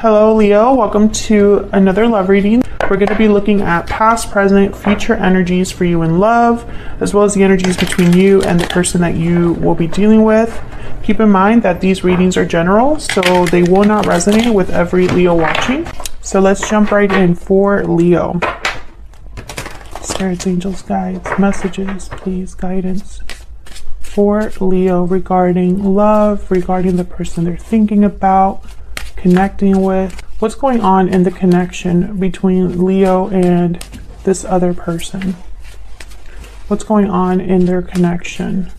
Hello Leo, welcome to another love reading. We're going to be looking at past, present, future energies for you in love, as well as the energies between you and the person that you will be dealing with. Keep in mind that these readings are general, so they will not resonate with every Leo watching. So let's jump right in for Leo. Spirits, angels, guides, messages, please, guidance for Leo regarding love, regarding the person they're thinking about, connecting with. What's going on in the connection between Leo and this other person? What's going on in their connection?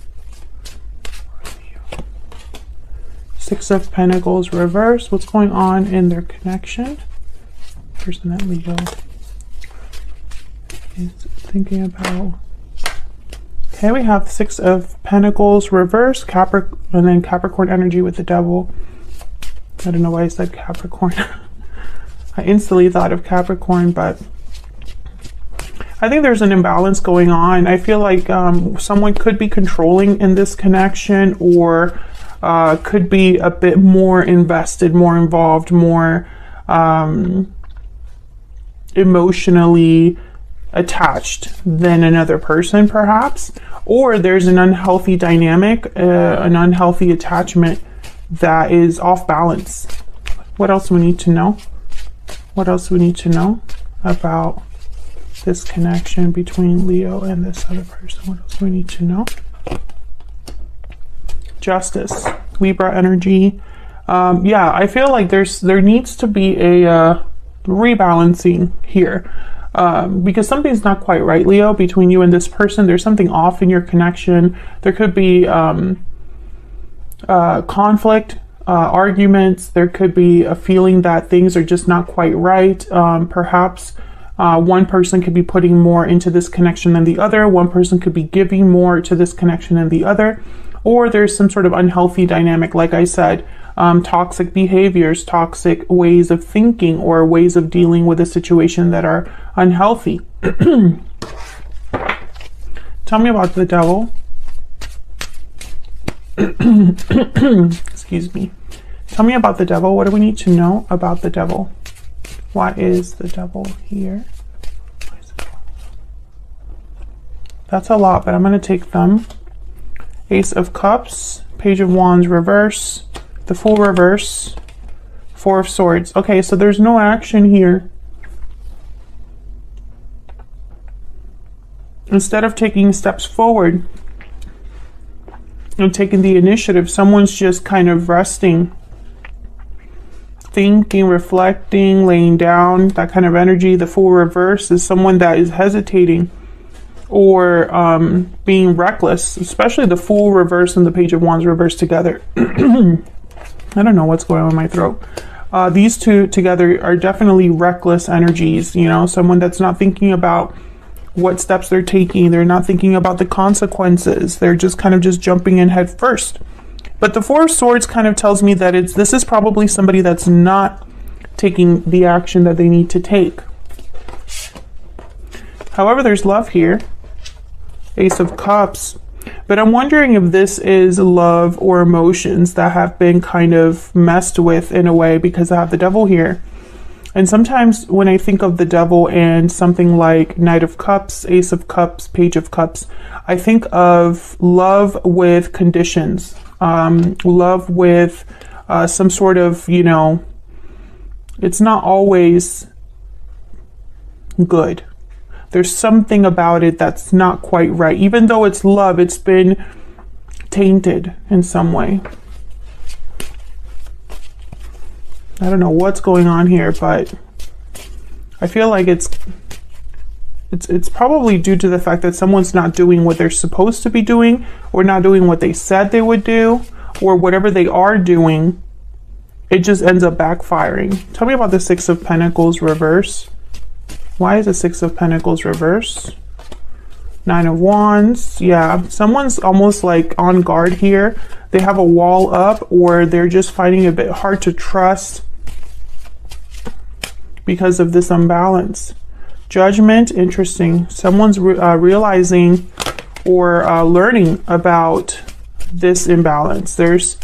Six of Pentacles reverse. What's going on in their connection? Person that Leo is thinking about. Okay, we have Six of Pentacles reverse, Capricorn, and then Capricorn energy with the Devil. I don't know why I said Capricorn. I instantly thought of Capricorn, but I think there's an imbalance going on. I feel like someone could be controlling in this connection, or could be a bit more invested, more involved, more emotionally attached than another person, perhaps. Or there's an unhealthy dynamic, an unhealthy attachment that is off balance. What else do we need to know? What else do we need to know about this connection between Leo and this other person? What else do we need to know? Justice, Libra energy. Yeah, I feel like there needs to be a rebalancing here, because something's not quite right, Leo, between you and this person. There's something off in your connection. There could be conflict, arguments. There could be a feeling that things are just not quite right. Perhaps one person could be putting more into this connection than the other. One person could be giving more to this connection than the other. Or there's some sort of unhealthy dynamic, like I said, toxic behaviors, toxic ways of thinking, or ways of dealing with a situation that are unhealthy. Tell me about the Devil. Excuse me. Tell me about the Devil. What do we need to know about the Devil? Why is the Devil here? That's a lot, but I'm going to take them. Ace of Cups, Page of Wands reverse, the Fool reverse, Four of Swords. Okay, so there's no action here. Instead of taking steps forward and taking the initiative, someone's just kind of resting, thinking, reflecting, laying down, that kind of energy. The Fool reverse is someone that is hesitating or being reckless, especially the Fool reverse and the Page of Wands reverse together. I don't know what's going on in my throat. These two together are definitely reckless energies, you know, someone that's not thinking about what steps they're taking. They're not thinking about the consequences. They're just kind of just jumping in head first. But the Four of Swords kind of tells me that this is probably somebody that's not taking the action that they need to take. However, there's love here. Ace of Cups. But I'm wondering if this is love or emotions that have been kind of messed with in a way, because I have the Devil here. And sometimes when I think of the Devil and something like Knight of Cups, Ace of Cups, Page of Cups, I think of love with conditions, love with some sort of, you know, it's not always good. There's something about it that's not quite right. Even though it's love, it's been tainted in some way. I don't know what's going on here, but I feel like it's probably due to the fact that someone's not doing what they're supposed to be doing, or not doing what they said they would do, or whatever they are doing, it just ends up backfiring. Tell me about the Six of Pentacles reverse. Why is the Six of Pentacles reverse? Nine of Wands. Yeah, someone's almost like on guard here. They have a wall up, or they're just finding it a bit hard to trust because of this imbalance. Judgment, interesting. Someone's realizing or learning about this imbalance. There's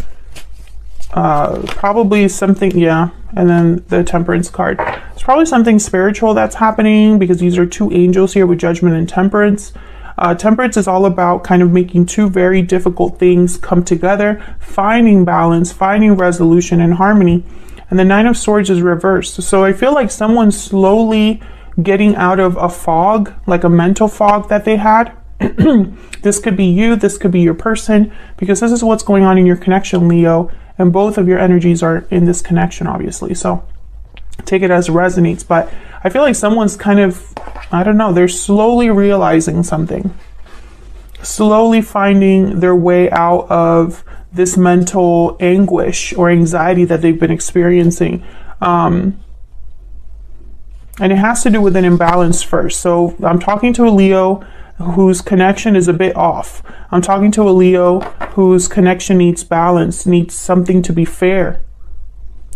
probably something, yeah, and then the Temperance card. It's probably something spiritual that's happening because these are two angels here with Judgment and Temperance. Temperance is all about kind of making two very difficult things come together, finding balance, finding resolution and harmony. And the Nine of Swords is reversed. So I feel like someone's slowly getting out of a fog, like a mental fog that they had. This could be you, this could be your person, because this is what's going on in your connection, Leo, and both of your energies are in this connection, obviously. So take it as resonates, but I feel like someone's kind of, I don't know, they're slowly realizing something, slowly finding their way out of this mental anguish or anxiety that they've been experiencing. And it has to do with an imbalance first. So I'm talking to a Leo whose connection is a bit off. I'm talking to a Leo whose connection needs balance, needs something to be fair.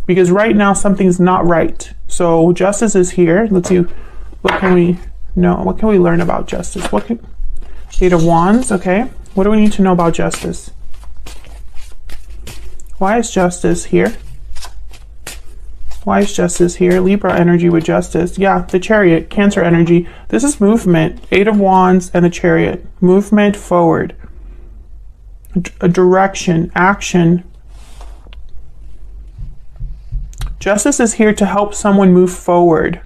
Because right now something's not right. So justice is here. Let's see, what can we know? What can we learn about justice? Eight of Wands, okay. What do we need to know about justice? Why is justice here? Why is justice here? Libra energy with justice. Yeah, the Chariot, Cancer energy. This is movement. Eight of Wands and the Chariot. Movement forward. A direction, action. Justice is here to help someone move forward.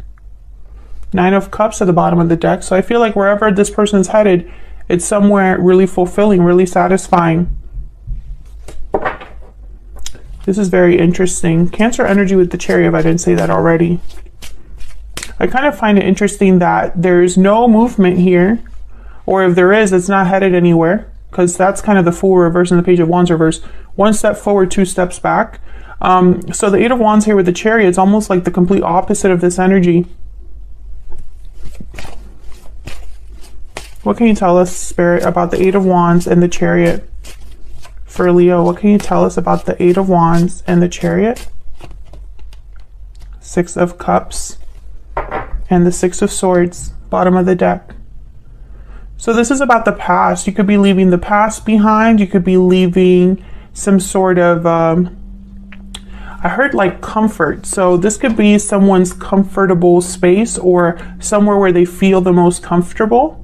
Nine of Cups at the bottom of the deck. So I feel like wherever this person's headed, it's somewhere really fulfilling, really satisfying. This is very interesting. Cancer energy with the Chariot, if I didn't say that already. I kind of find it interesting that there's no movement here, or if there is, it's not headed anywhere, because that's kind of the Fool reverse and the Page of Wands reverse. One step forward, two steps back. So the Eight of Wands here with the Chariot is almost like the complete opposite of this energy. What can you tell us, Spirit, about the Eight of Wands and the Chariot? For Leo, what can you tell us about the Eight of Wands and the Chariot? Six of Cups and the Six of Swords, bottom of the deck. So this is about the past. You could be leaving the past behind. You could be leaving some sort of, I heard like comfort. So this could be someone's comfortable space or somewhere where they feel the most comfortable.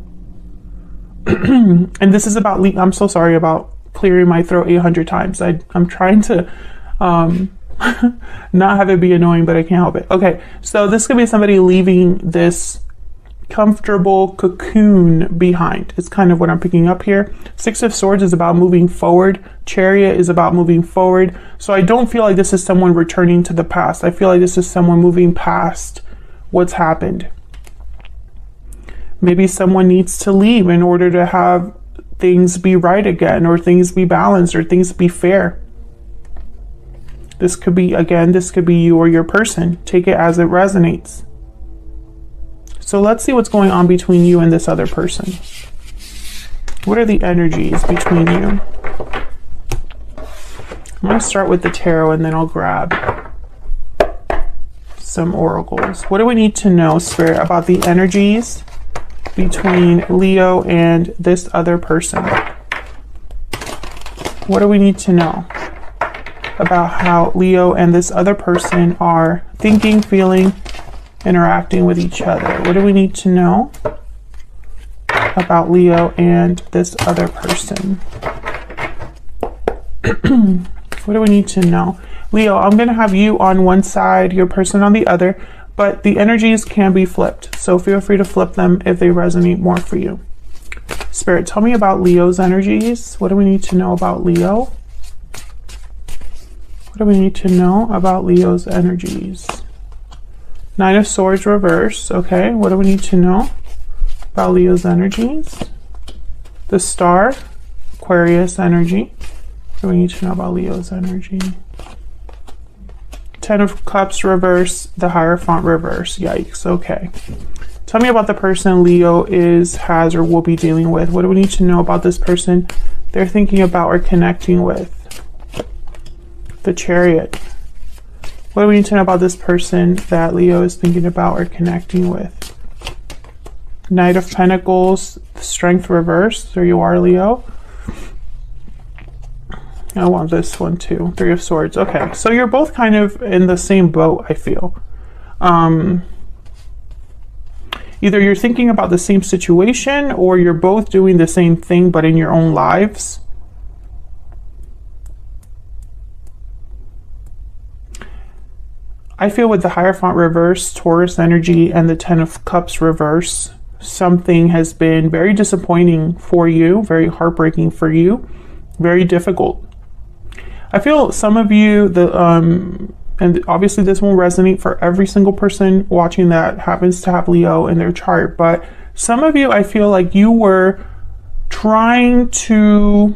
And this is about, I'm so sorry about clearing my throat 800 times. I'm trying to not have it be annoying, but I can't help it. Okay, so this could be somebody leaving this comfortable cocoon behind. It's kind of what I'm picking up here. Six of Swords is about moving forward. Chariot is about moving forward. So I don't feel like this is someone returning to the past. I feel like this is someone moving past what's happened. Maybe someone needs to leave in order to have things be right again, or things be balanced, or things be fair. This could be, again, this could be you or your person. Take it as it resonates. So let's see what's going on between you and this other person. What are the energies between you? I'm going to start with the tarot and then I'll grab some oracles. What do we need to know, Spirit, about the energies between Leo and this other person? What do we need to know about how Leo and this other person are thinking, feeling, interacting with each other? What do we need to know about Leo and this other person? What do we need to know? Leo, I'm going to have you on one side, your person on the other, but the energies can be flipped. So feel free to flip them if they resonate more for you. Spirit, tell me about Leo's energies. What do we need to know about Leo? What do we need to know about Leo's energies? Nine of Swords reverse. Okay, what do we need to know about Leo's energies? The Star, Aquarius energy. What do we need to know about Leo's energy? Ten of Cups reverse, the Hierophant reverse. Yikes, okay. Tell me about the person Leo has or will be dealing with. What do we need to know about this person they're thinking about or connecting with? The Chariot. What do we need to know about this person that Leo is thinking about or connecting with? Knight of Pentacles, Strength reverse. There you are, Leo. I want this one too. Three of Swords. Okay, so you're both kind of in the same boat, I feel. Either you're thinking about the same situation, or you're both doing the same thing but in your own lives. I feel with the Hierophant reverse, Taurus energy, and the Ten of Cups reverse, something has been very disappointing for you, very heartbreaking for you, very difficult. I feel some of you, and obviously this won't resonate for every single person watching that happens to have Leo in their chart, but some of you, I feel like you were trying to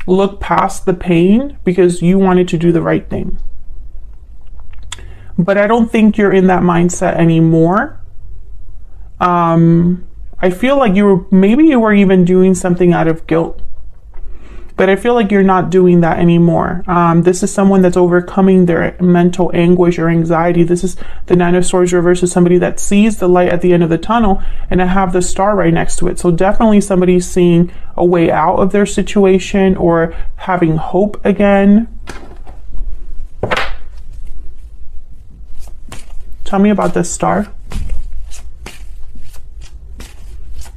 look past the pain because you wanted to do the right thing. But I don't think you're in that mindset anymore. I feel like maybe you were even doing something out of guilt. But I feel like you're not doing that anymore. This is someone that's overcoming their mental anguish or anxiety. This is the Nine of Swords reverse, is somebody that sees the light at the end of the tunnel, and I have the star right next to it. So definitely somebody's seeing a way out of their situation or having hope again. Tell me about this star.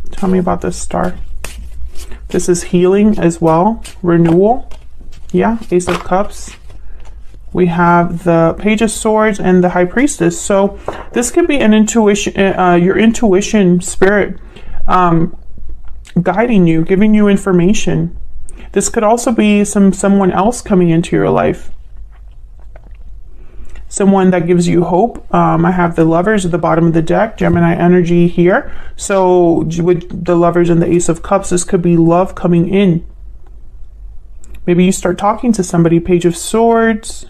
Tell me about this star. This is healing as well, renewal. Yeah, Ace of Cups. We have the Page of Swords and the High Priestess. So this could be an intuition, your intuition spirit guiding you, giving you information. This could also be someone else coming into your life. Someone that gives you hope. I have the Lovers at the bottom of the deck, Gemini energy here. So with the Lovers and the Ace of Cups, this could be love coming in. Maybe you start talking to somebody, Page of Swords.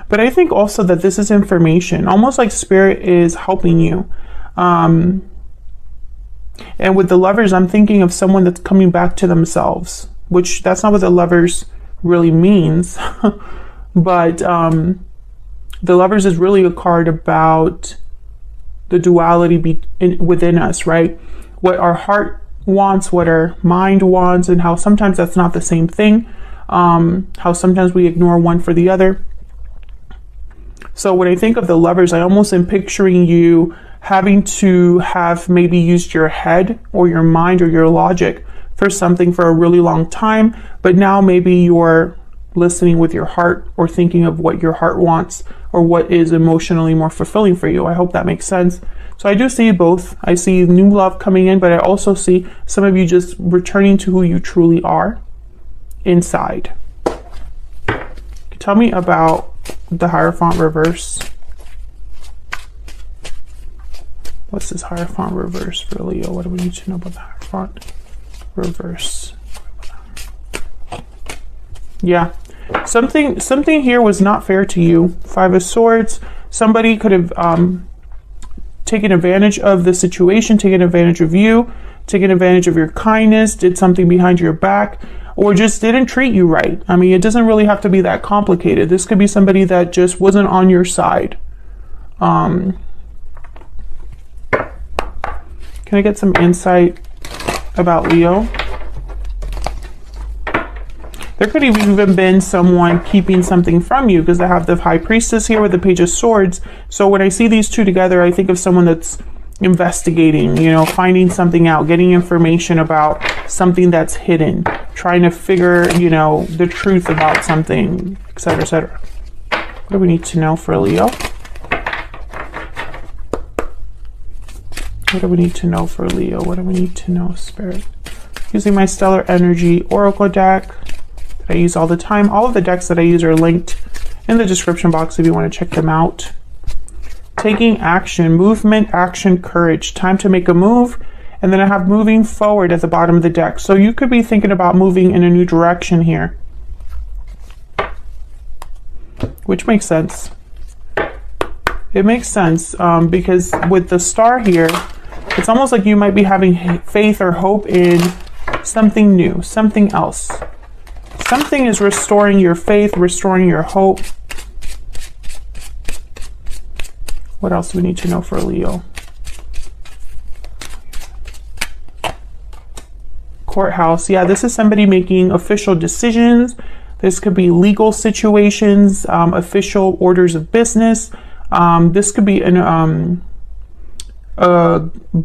But I think also that this is information, almost like Spirit is helping you. And with the Lovers, I'm thinking of someone that's coming back to themselves, which that's not what the Lovers really means. But the Lovers is really a card about the duality within us, right? What our heart wants, what our mind wants, and how sometimes that's not the same thing. How sometimes we ignore one for the other. So when I think of the Lovers, I almost am picturing you having to have maybe used your head or your mind or your logic for something for a really long time, but now maybe you're listening with your heart or thinking of what your heart wants or what is emotionally more fulfilling for you. I hope that makes sense. So I do see both. I see new love coming in, but I also see some of you just returning to who you truly are inside. Tell me about the Hierophant reverse. What's this Hierophant reverse for Leo? What do we need to know about the Hierophant reverse? Yeah, something here was not fair to you. Five of Swords. Somebody could have taken advantage of the situation, taken advantage of you, taken advantage of your kindness, did something behind your back, or just didn't treat you right. I mean, it doesn't really have to be that complicated. This could be somebody that just wasn't on your side. Can I get some insight about Leo? There could have even been someone keeping something from you, because I have the High Priestess here with the Page of Swords. So when I see these two together, I think of someone that's investigating, you know, finding something out, getting information about something that's hidden, trying to figure, you know, the truth about something, etc., etc. What do we need to know for Leo? What do we need to know for Leo? What do we need to know, Spirit? Using my Stellar Energy Oracle deck. I use all the time. All of the decks that I use are linked in the description box if you want to check them out. Taking action, movement, action, courage. Time to make a move. And then I have moving forward at the bottom of the deck. So you could be thinking about moving in a new direction here, which makes sense. It makes sense because with the star here, it's almost like you might be having faith or hope in something new, something else. Something is restoring your faith, restoring your hope. What else do we need to know for Leo? Courthouse. Yeah, this is somebody making official decisions. This could be legal situations, official orders of business. This could be a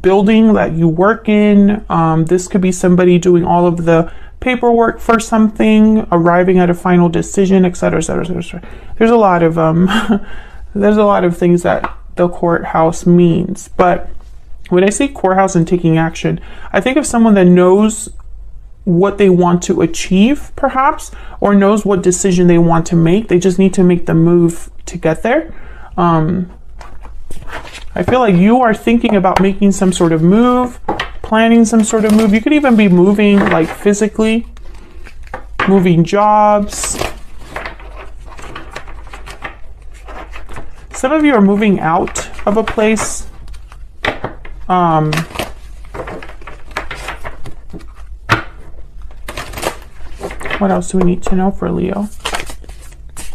building that you work in. This could be somebody doing all of the paperwork for something, arriving at a final decision, etc., etc., etc. There's a lot of there's a lot of things that the courthouse means. But when I say courthouse and taking action, I think of someone that knows what they want to achieve, perhaps, or knows what decision they want to make. They just need to make the move to get there. I feel like you are thinking about making some sort of move, planning some sort of move. You could even be moving, like physically, moving jobs. Some of you are moving out of a place. What else do we need to know for Leo?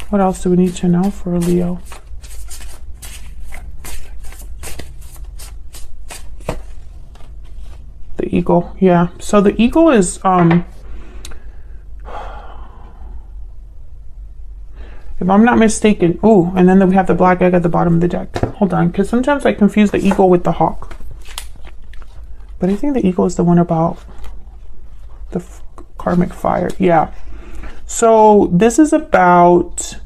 What else do we need to know for Leo? The eagle, yeah. So the eagle is, if I'm not mistaken, oh, and then we have the black egg at the bottom of the deck. Hold on, because sometimes I confuse the eagle with the hawk. But I think the eagle is the one about the karmic fire. Yeah. So this is about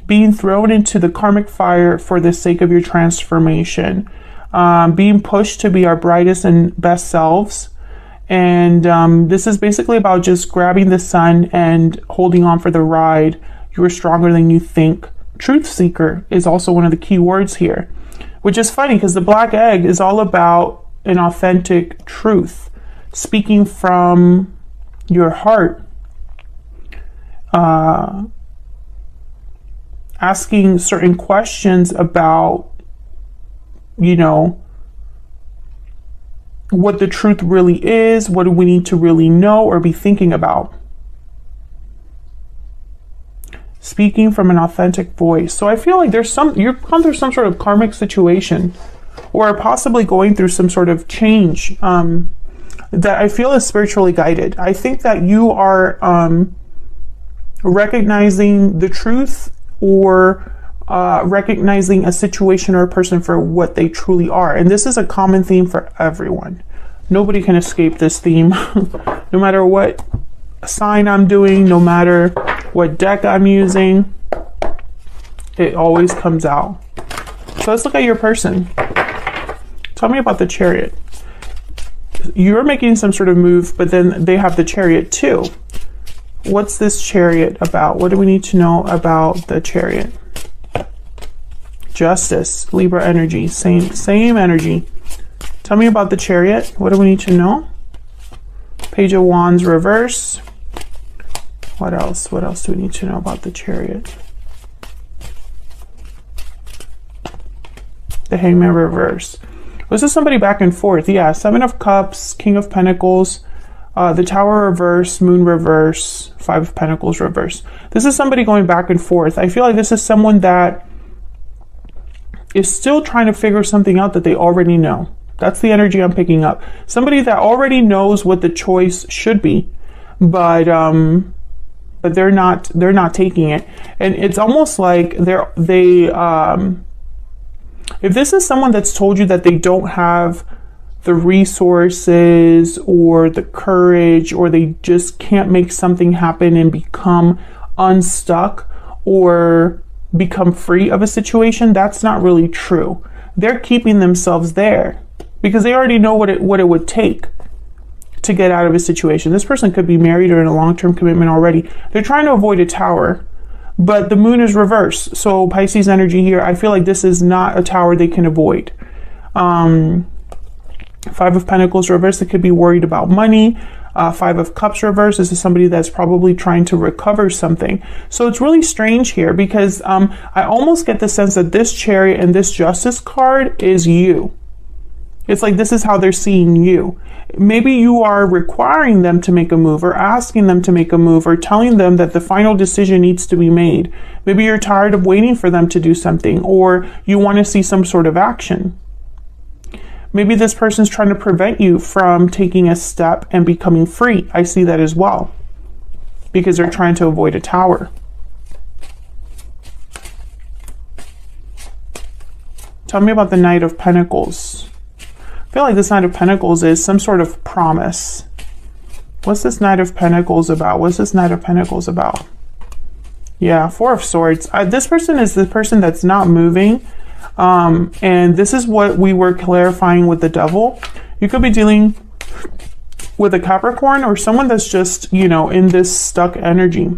being thrown into the karmic fire for the sake of your transformation. Being pushed to be our brightest and best selves. And this is basically about just grabbing the sun and holding on for the ride. You are stronger than you think. Truth seeker is also one of the key words here, which is funny because the black egg is all about an authentic truth, speaking from your heart, asking certain questions about, you know, what the truth really is. What do we need to really know or be thinking about? Speaking from an authentic voice. So I feel like you've gone through some sort of karmic situation, or possibly going through some sort of change that I feel is spiritually guided. I think that you are recognizing the truth, or recognizing a situation or a person for what they truly are. And this is a common theme for everyone. Nobody can escape this theme. No matter what sign I'm doing, no matter what deck I'm using, it always comes out. So let's look at your person. Tell me about the Chariot. You're making some sort of move, but then they have the Chariot too. What's this Chariot about? What do we need to know about the Chariot? Justice, Libra energy, same energy. Tell me about the Chariot. What do we need to know? Page of Wands reverse. What else? What else do we need to know about the Chariot? The Hangman reverse. This is somebody back and forth. Yeah, Seven of Cups, King of Pentacles, the Tower reverse, Moon reverse, Five of Pentacles reverse. This is somebody going back and forth. I feel like this is someone that is still trying to figure something out that they already know. That's the energy I'm picking up. Somebody that already knows what the choice should be, but they're not taking it. And it's almost like if this is someone that's told you that they don't have the resources or the courage, or they just can't make something happen and become unstuck or become free of a situation, that's not really true. They're keeping themselves there because they already know what it would take to get out of a situation. This person could be married or in a long-term commitment already. They're trying to avoid a tower, but the moon is reversed. So Pisces energy here, I feel like this is not a tower they can avoid. Five of Pentacles reverse, they could be worried about money. Five of Cups reverse, this is somebody that's probably trying to recover something. So it's really strange here because I almost get the sense that this Chariot and this Justice card is you. It's like this is how they're seeing you. Maybe you are requiring them to make a move, or asking them to make a move, or telling them that the final decision needs to be made. Maybe you're tired of waiting for them to do something, or you want to see some sort of action. Maybe this person's trying to prevent you from taking a step and becoming free. I see that as well. because they're trying to avoid a tower. Tell me about the Knight of Pentacles. I feel like this Knight of Pentacles is some sort of promise. What's this Knight of Pentacles about? What's this Knight of Pentacles about? Yeah, Four of Swords. This person is the person that's not moving. And this is what we were clarifying with the Devil. You could be dealing with a Capricorn or someone that's just, you know, in this stuck energy.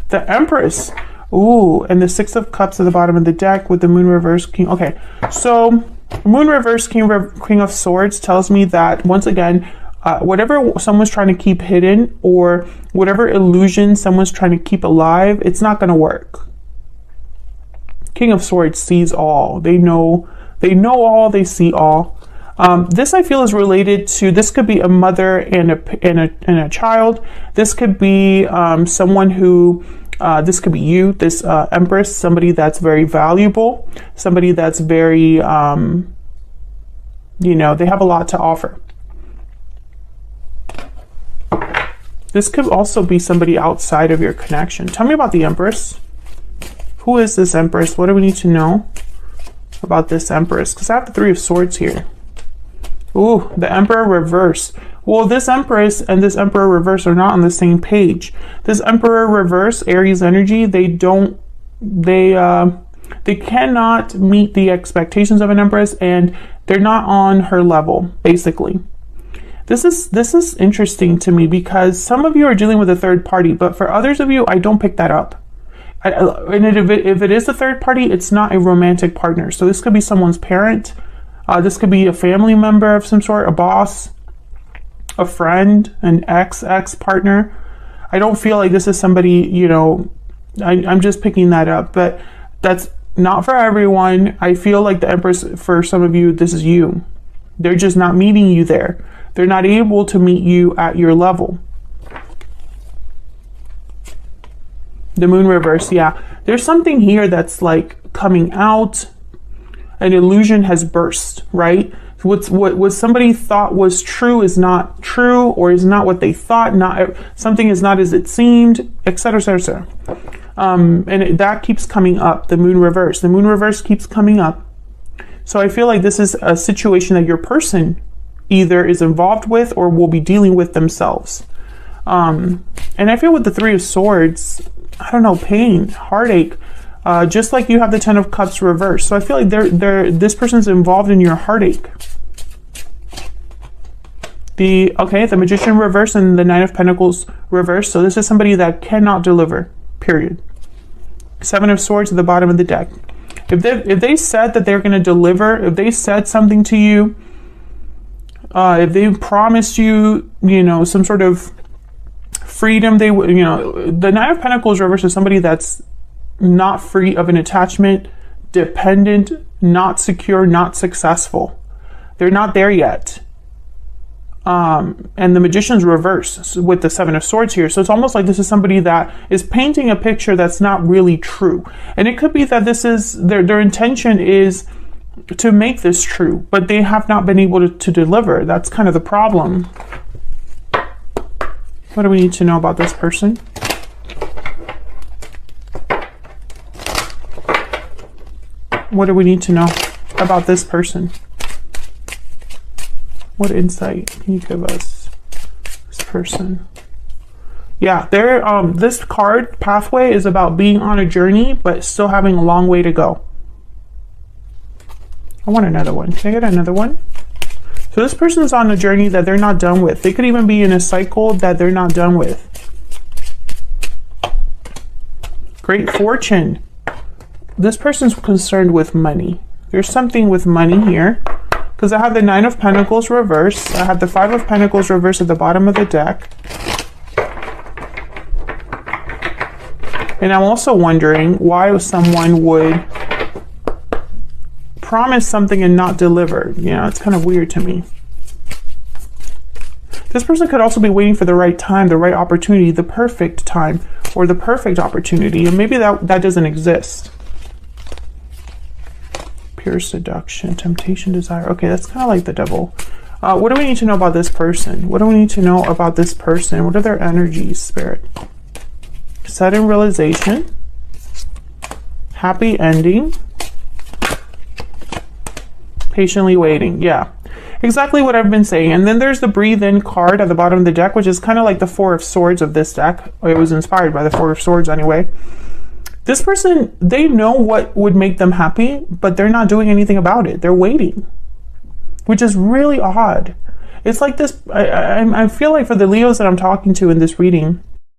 The Empress. Ooh, and the Six of Cups at the bottom of the deck with the Moon reverse, King. Okay, so Moon reverse, King of Swords tells me that, once again, whatever someone's trying to keep hidden or whatever illusion someone's trying to keep alive, it's not going to work. King of Swords sees all. They know all, they see all. This I feel is related to, this could be a mother and a child. This could be someone who, this could be you, this Empress, somebody that's very valuable, somebody that's very, you know, they have a lot to offer. This could also be somebody outside of your connection. Tell me about the Empress. Who is this Empress? What do we need to know about this Empress? Because I have the Three of Swords here. Ooh, the Emperor reverse. Well, this Empress and this Emperor reverse are not on the same page. This Emperor reverse, Aries energy, they cannot meet the expectations of an Empress, and they're not on her level, basically. This is interesting to me because some of you are dealing with a third party, but for others of you, I don't pick that up. And if it is a third party, it's not a romantic partner. So this could be someone's parent. This could be a family member of some sort, a boss, a friend, an ex partner. I don't feel like this is somebody, you know, I'm just picking that up, but that's not for everyone. I feel like the Empress, for some of you, this is you. They're just not meeting you there. They're not able to meet you at your level. The Moon reverse, yeah. There's something here that's like coming out. An illusion has burst, right? What somebody thought was true is not true, or is not what they thought. Something is not as it seemed, etc., etc., and that keeps coming up. The Moon reverse. The Moon reverse keeps coming up. So I feel like this is a situation that your person either is involved with or will be dealing with themselves. And I feel with the Three of Swords, I don't know, pain, heartache, just like you have the Ten of Cups reversed. So I feel like this person's involved in your heartache. The Magician reverse and the Nine of Pentacles reverse. So this is somebody that cannot deliver, period. Seven of Swords at the bottom of the deck. If they said that they're going to deliver, if they said something to you, if they promised you, you know, some sort of freedom, they would, you know, the Nine of Pentacles reverse is somebody that's not free of an attachment, dependent, not secure, not successful. They're not there yet. And the Magician's reverse with the Seven of Swords here. So it's almost like this is somebody that is painting a picture that's not really true. And it could be that this is their intention is to make this true, but they have not been able to deliver. That's kind of the problem. What do we need to know about this person? What do we need to know about this person? What insight can you give us? This person. Yeah, this card, Pathway, is about being on a journey, but still having a long way to go. I want another one. Can I get another one? So this person is on a journey that they're not done with. They could even be in a cycle that they're not done with. Great Fortune. This person's concerned with money. There's something with money here. Because I have the Nine of Pentacles reverse. I have the Five of Pentacles reverse at the bottom of the deck. And I'm also wondering why someone would promise something and not deliver. You know, it's kind of weird to me. This person could also be waiting for the right time, the right opportunity, the perfect time, or the perfect opportunity. And maybe that doesn't exist. Pure seduction, temptation, desire. Okay, that's kind of like the Devil. What do we need to know about this person? What do we need to know about this person? What are their energies, Spirit? sudden realization, happy ending, patiently waiting. Yeah, exactly what I've been saying. And then there's the breathe in card at the bottom of the deck, which is kind of like the Four of Swords of this deck. It was inspired by the Four of Swords anyway. This person, they know what would make them happy, but they're not doing anything about it. They're waiting, which is really odd. It's like this, I feel like for the Leos that I'm talking to in this reading,